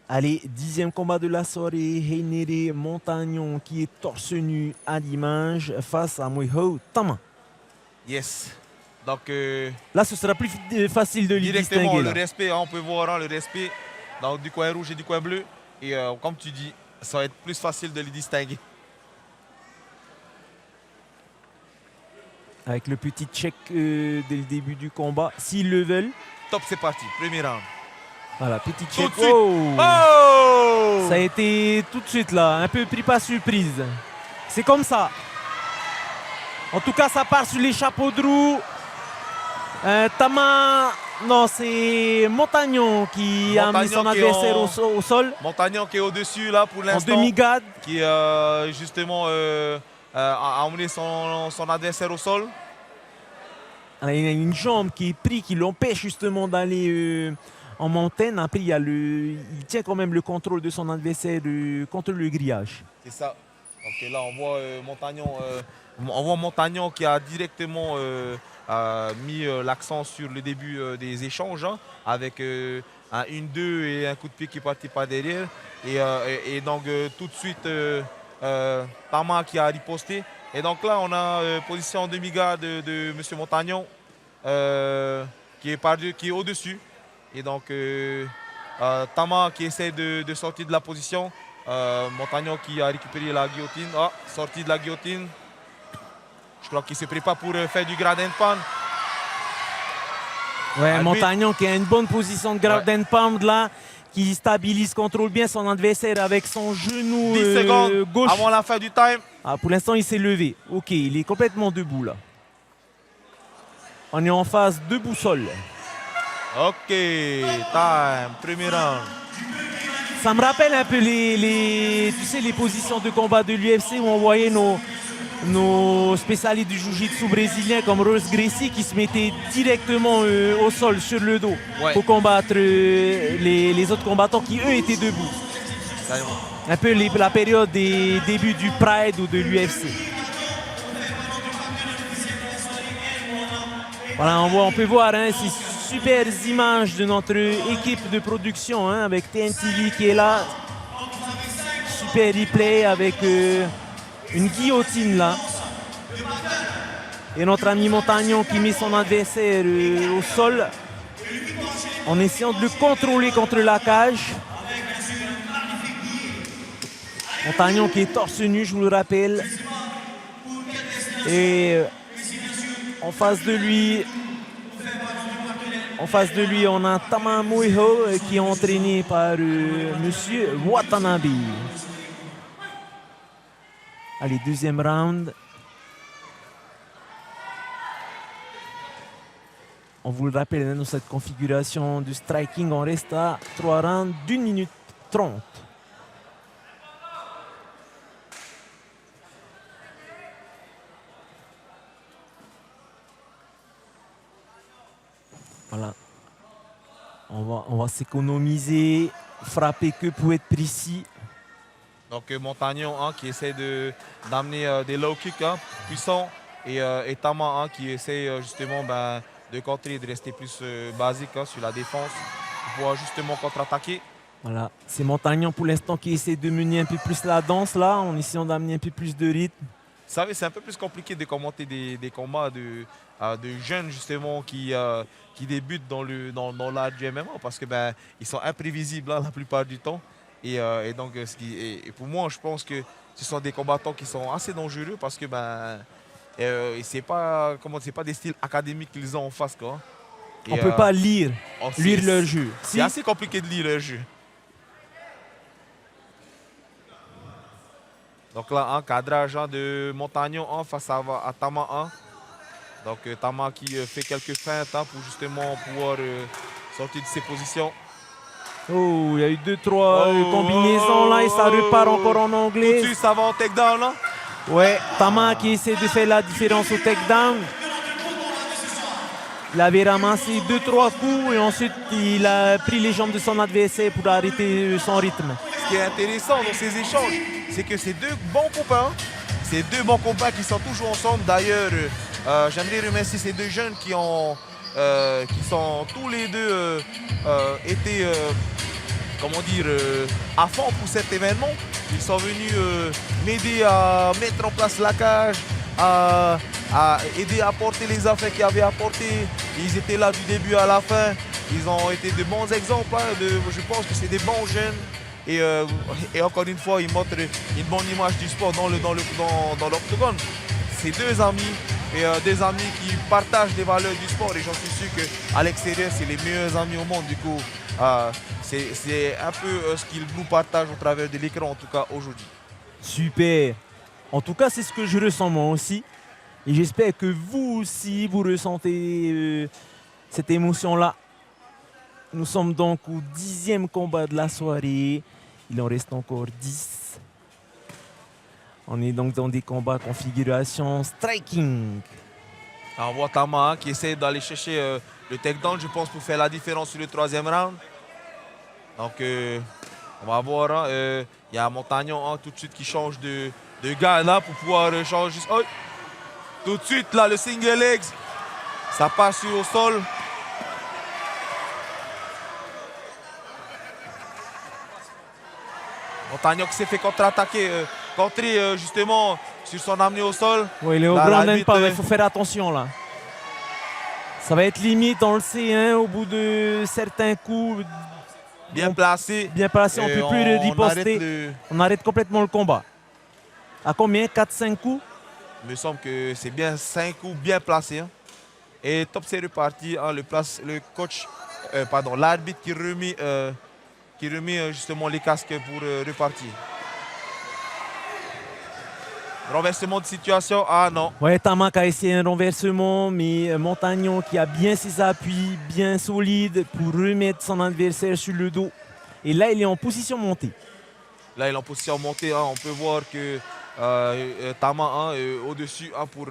Allez, 10e combat de la soirée, Heinere Montagnon qui est torse nu à l'image face à Moiho Tama. Yes. Donc là, ce sera plus facile de les directement distinguer. Le respect, on peut voir le respect donc, du coin rouge et du coin bleu. Et comme tu dis, ça va être plus facile de les distinguer. Avec le petit check dès le début du combat, s'ils le veulent. Top, c'est parti, premier round. Voilà, petit check. Tout de suite. Oh! Ça a été tout de suite là, un peu pris par surprise. C'est comme ça. En tout cas, ça part sur les chapeaux de roue. Tama, non, c'est Montagnon qui a mis son adversaire au sol. Montagnon qui est au-dessus là pour l'instant. En demi-garde. Qui justement a emmené son adversaire au sol. Il y a une jambe qui est prise, qui l'empêche justement d'aller en montagne. Après, il tient quand même le contrôle de son adversaire contre le grillage. C'est ça. Donc là, on voit Montagnon qui a directement mis l'accent sur le début des échanges hein, avec un 1-2 et un coup de pied qui est parti par derrière. Et donc tout de suite, Tama qui a riposté. Et donc là, on a position en demi-garde de M. Montagnon qui est au-dessus. Et donc Tama qui essaie de sortir de la position. Montagnon qui a récupéré la guillotine. Ah, sortie de la guillotine. Je crois qu'il se prépare pour faire du grab and pound. Ouais, Montagnon qui a une bonne position de grab and pound là, qui stabilise, contrôle bien son adversaire avec son genou 10 secondes gauche. Avant la fin du time. Ah, pour l'instant, il s'est levé. Ok, il est complètement debout là. On est en phase debout-sol. Ok, time, premier round. Ça me rappelle un peu les positions de combat de l'UFC où on voyait nos spécialistes du jiu-jitsu brésilien comme Rose Gracie qui se mettaient directement au sol, sur le dos, pour combattre les autres combattants qui, eux, étaient debout. Un peu la période des débuts du Pride ou de l'UFC. Voilà, on peut voir ces super images de notre équipe de production hein, avec TNTV qui est là. Super replay avec une guillotine là. Et notre ami Montagnon qui met son adversaire au sol en essayant de le contrôler contre la cage. Montagnon qui est torse nu, je vous le rappelle. Et en face de lui, on a Tama Moiho qui est entraîné par Monsieur Watanabe. Allez, deuxième round. On vous le rappelle, dans cette configuration de striking, on reste à 3 rounds d'1 minute 30. Voilà. On va s'économiser, frapper que pour être précis. Donc Montagnon hein, qui essaie d'amener des low kicks hein, puissants et Tama hein, qui essaie justement de contrer, de rester plus basique hein, sur la défense pour pouvoir justement contre-attaquer. Voilà, c'est Montagnon pour l'instant qui essaie de mener un peu plus la danse là, en essayant d'amener un peu plus de rythme. Vous savez, c'est un peu plus compliqué de commenter des combats de jeunes justement qui débutent dans l'art du MMA parce que ils sont imprévisibles hein, la plupart du temps. Et donc, pour moi, je pense que ce sont des combattants qui sont assez dangereux parce que c'est pas des styles académiques qu'ils ont en face. Quoi. On ne peut pas lire leur jeu. C'est assez compliqué de lire leur jeu. Donc là, un cadrage de Montagnon face à Tama 1. Donc Tama qui fait quelques feintes hein, pour justement pouvoir sortir de ses positions. Oh, il y a eu 2-3 combinaisons là et ça repart encore en anglais. Tout de suite, ça va en takedown là. Ouais, Tama qui essaie de faire la différence au takedown. Il avait ramassé 2-3 coups et ensuite il a pris les jambes de son adversaire pour arrêter son rythme. Ce qui est intéressant dans ces échanges, c'est que ces deux bons copains, qui sont toujours ensemble. D'ailleurs, j'aimerais remercier ces deux jeunes qui sont tous les deux été comment dire, à fond pour cet événement. Ils sont venus m'aider à mettre en place la cage, à aider à porter les affaires qu'ils avaient apportées. Ils étaient là du début à la fin. Ils ont été de bons exemples. Hein, je pense que c'est des bons jeunes. Et encore une fois, ils montrent une bonne image du sport dans l'octogone. C'est deux amis, et des amis qui partagent les valeurs du sport. Et j'en suis sûr qu'à l'extérieur, c'est les meilleurs amis au monde. Du coup, c'est un peu ce qu'ils nous partagent au travers de l'écran, en tout cas aujourd'hui. Super. En tout cas, c'est ce que je ressens moi aussi. Et j'espère que vous aussi, vous ressentez cette émotion-là. Nous sommes donc au 10e combat de la soirée. Il en reste encore 10. On est donc dans des combats configuration striking. On voit Tama qui essaie d'aller chercher le takedown, je pense, pour faire la différence sur le 3e round. Donc, on va voir. Il y a Montagnon tout de suite qui change de gars là pour pouvoir changer. Oh, tout de suite, là, le single legs. Ça passe au sol. Montagnon qui s'est fait contre-attaquer, contrer justement sur son amené au sol. Oui, il est au grand pas, il faut faire attention là. Ça va être limite, on le sait, hein, au bout de certains coups. Bien placé. Bien placé, on ne peut plus riposter. On arrête complètement le combat. À combien? 4-5 coups? Il me semble que c'est bien 5 coups bien placés. Hein. Et top, c'est reparti. Hein, le coach, l'arbitre qui remet justement les casques pour repartir. Renversement de situation, ah non. Ouais, Tama a essayé un renversement, mais Montagnon qui a bien ses appuis, bien solides pour remettre son adversaire sur le dos. Et là, il est en position montée. Là, il est en position montée. Hein. On peut voir que Tama au-dessus pour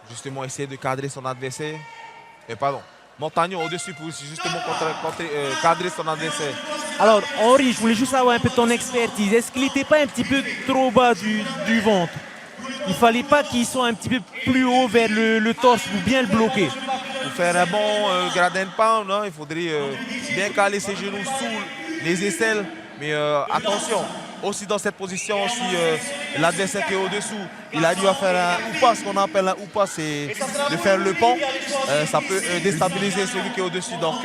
justement essayer de cadrer son adversaire. Montagnon au-dessus pour justement cadrer son adversaire. Alors, Henri, je voulais juste avoir un peu ton expertise. Est-ce qu'il n'était pas un petit peu trop bas du ventre? Il ne fallait pas qu'il soit un petit peu plus haut vers le torse pour bien le bloquer. Pour faire un bon grade and pound, hein, il faudrait bien caler ses genoux sous les aisselles. Mais attention, aussi dans cette position, si l'adversaire qui est au-dessous, il arrive à faire un oupa, ce qu'on appelle un oupa, c'est de faire le pont. Ça peut déstabiliser celui qui est au-dessus. Donc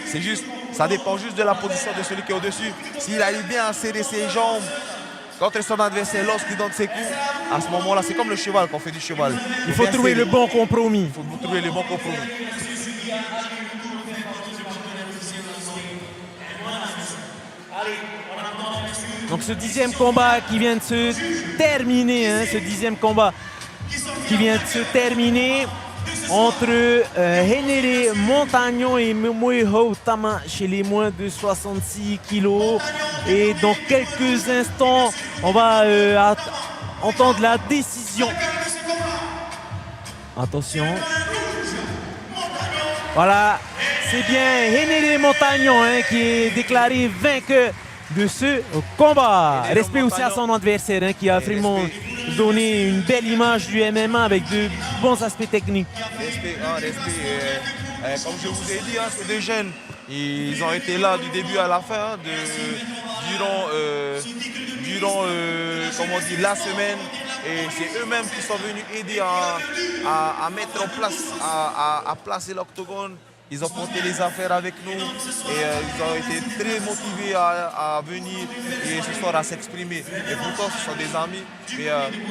c'est juste, ça dépend juste de la position de celui qui est au-dessus. S'il arrive bien à serrer ses jambes contre son adversaire lorsqu'il donne ses coups, à ce moment-là, c'est comme le cheval qu'on fait du cheval. Il faut trouver le bon compromis. Il faut trouver le bon compromis. Donc ce 10e combat qui vient de se terminer, hein, entre Henere Montagnon et Moiho Tama chez les moins de 66 kilos. Et dans quelques instants, on va entendre la décision. Attention. Voilà, c'est bien Henere Montagnon qui est déclaré vainqueur de ce combat. Respect aussi à son adversaire qui a vraiment donné une belle image du MMA avec de bons aspects techniques. Respect. Comme je vous ai dit, ces deux jeunes, ils ont été là du début à la fin, durant la semaine. Et c'est eux-mêmes qui sont venus aider à mettre en place, à placer l'octogone. Ils ont porté les affaires avec nous et ils ont été très motivés à venir et ce soir à s'exprimer. Et pourtant, ce sont des amis. Mais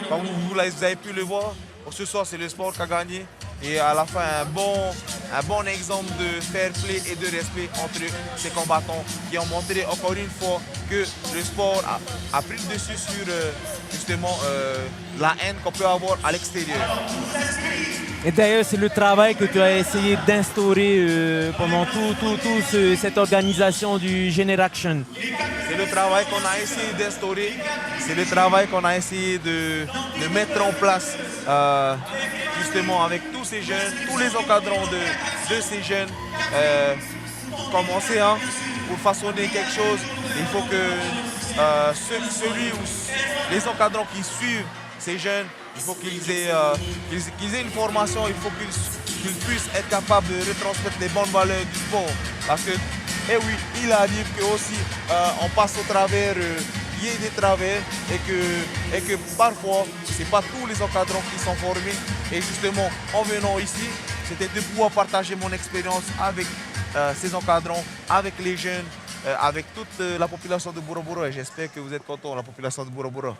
comme vous avez pu le voir, ce soir, c'est le sport qui a gagné. Et à la fin, un bon exemple de fair play et de respect entre ces combattants qui ont montré encore une fois que le sport a pris le dessus sur justement la haine qu'on peut avoir à l'extérieur. Et d'ailleurs, c'est le travail que tu as essayé d'instaurer pendant cette organisation du Generaction. C'est le travail qu'on a essayé d'instaurer, c'est le travail qu'on a essayé de mettre en place justement avec tous ces jeunes, tous les encadrants de ces jeunes. Commencer pour façonner quelque chose, il faut que les encadrants qui suivent ces jeunes, il faut qu'ils aient une formation, il faut qu'ils puissent être capables de retransmettre les bonnes valeurs du sport. Parce que Et oui, il arrive que aussi on passe au travers, il y a des travers et que parfois, ce n'est pas tous les encadrants qui sont formés. Et justement, en venant ici, c'était de pouvoir partager mon expérience avec ces encadrants, avec les jeunes, avec toute la population de Bora Bora. Et j'espère que vous êtes contents, la population de Bora Bora.